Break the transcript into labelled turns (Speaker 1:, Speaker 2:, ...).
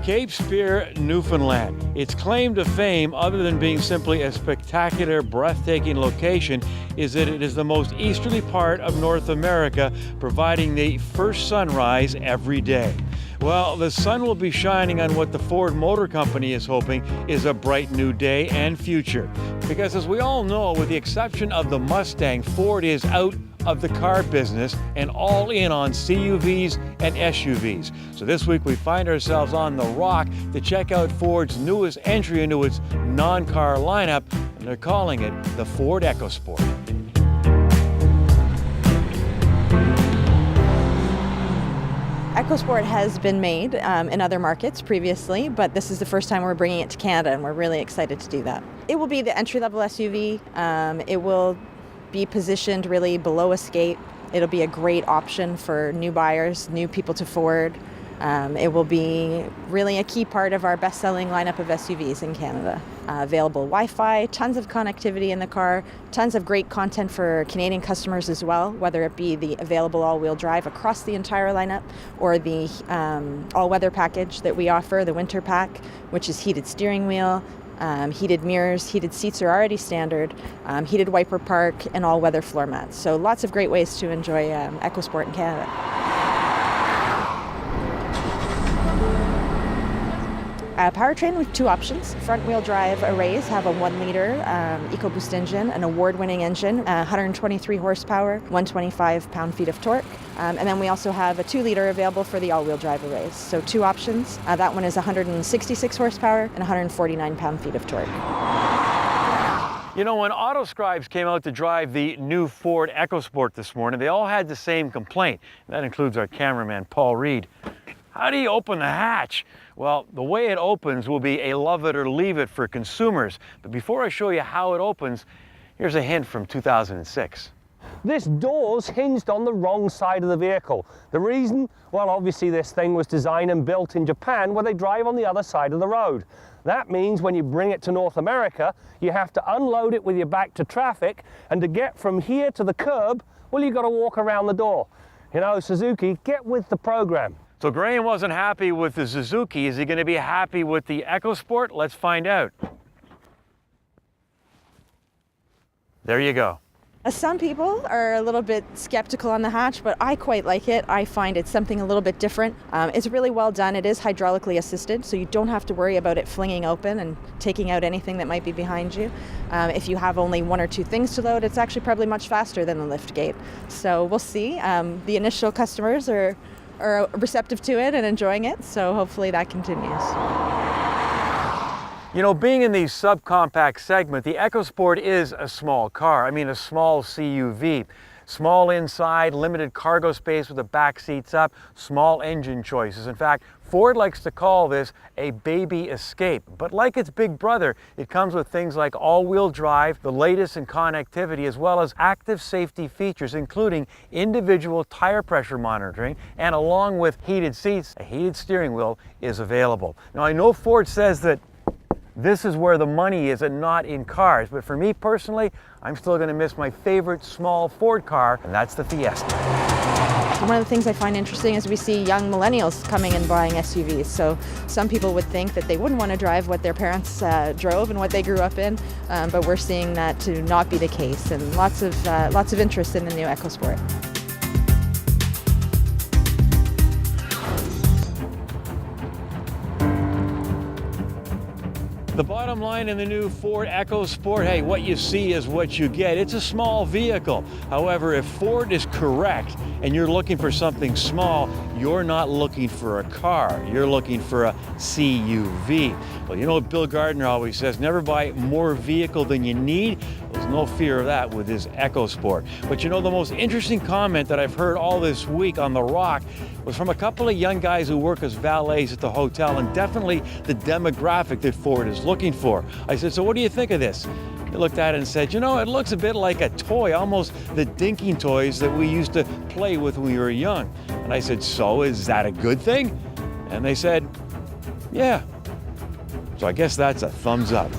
Speaker 1: Cape Spear, Newfoundland. Its claim to fame, other than being simply a spectacular, breathtaking location, is that it is the most easterly part of North America, providing the first sunrise every day. Well, the sun will be shining on what the Ford Motor Company is hoping is a bright new day and future. Because as we all know, with the exception of the Mustang, Ford is out of the car business and all in on CUVs and SUVs. So this week we find ourselves on the Rock to check out Ford's newest entry into its non-car lineup, and they're calling it the Ford EcoSport.
Speaker 2: EcoSport has been made in other markets previously, but this is the first time we're bringing it to Canada, and we're really excited to do that. It will be the entry-level SUV. It will be positioned really below Escape. It'll be a great option for new buyers, new people to Ford. It will be really a key part of our best-selling lineup of SUVs in Canada. Available Wi-Fi, tons of connectivity in the car, tons of great content for Canadian customers as well, whether it be the available all-wheel drive across the entire lineup or the all-weather package that we offer, the winter pack, which is heated steering wheel, heated mirrors, heated seats are already standard, heated wiper park, and all-weather floor mats. So lots of great ways to enjoy EcoSport in Canada. Powertrain with two options. Front-wheel drive arrays have a 1-liter EcoBoost engine, an award-winning engine, 123 horsepower, 125 pound-feet of torque. And then we also have a 2-liter available for the all-wheel drive arrays. So two options. That one is 166 horsepower and 149 pound-feet of torque.
Speaker 1: You know, when AutoScribes came out to drive the new Ford EcoSport this morning, they all had the same complaint. That includes our cameraman, Paul Reed. How do you open the hatch? Well, the way it opens will be a love it or leave it for consumers. But before I show you how it opens, here's a hint from 2006.
Speaker 3: This door's hinged on the wrong side of the vehicle. The reason? Well, obviously this thing was designed and built in Japan where they drive on the other side of the road. That means when you bring it to North America, you have to unload it with your back to traffic, and to get from here to the curb, well, you've got to walk around the door. You know, Suzuki, get with the program.
Speaker 1: So Graham wasn't happy with the Suzuki. Is he going to be happy with the EcoSport? Let's find out. There you go.
Speaker 2: Some people are a little bit skeptical on the hatch, but I quite like it. I find it's something a little bit different. It's really well done. It is hydraulically assisted, so you don't have to worry about it flinging open and taking out anything that might be behind you. If you have only 1 or 2 things to load, it's actually probably much faster than the lift gate. So we'll see. The initial customers are receptive to it and enjoying it, so hopefully that continues.
Speaker 1: You know, being in the subcompact segment, the EcoSport is a small car. I mean, a small CUV. Small inside, limited cargo space with the back seats up, small engine choices. In fact, Ford likes to call this a baby Escape. But like its big brother, it comes with things like all-wheel drive, the latest in connectivity, as well as active safety features, including individual tire pressure monitoring, and along with heated seats, a heated steering wheel is available. Now, I know Ford says that this is where the money is and not in cars, but for me personally, I'm still going to miss my favorite small Ford car, and that's the Fiesta.
Speaker 2: One of the things I find interesting is we see young millennials coming and buying SUVs. So some people would think that they wouldn't want to drive what their parents drove and what they grew up in, but we're seeing that to not be the case, and lots of interest in the new EcoSport.
Speaker 1: The bottom line in the new Ford EcoSport, hey, what you see is what you get. It's a small vehicle. However, if Ford is correct and you're looking for something small, you're not looking for a car. You're looking for a CUV. Well, you know what Bill Gardner always says, never buy more vehicle than you need. There's no fear of that with this EcoSport. But you know, the most interesting comment that I've heard all this week on The Rock was from a couple of young guys who work as valets at the hotel, and definitely the demographic that Ford is looking for. I said, so what do you think of this? They looked at it and said, you know, it looks a bit like a toy, almost the dinking toys that we used to play with when we were young. And I said, so is that a good thing? And they said, yeah. So I guess that's a thumbs up.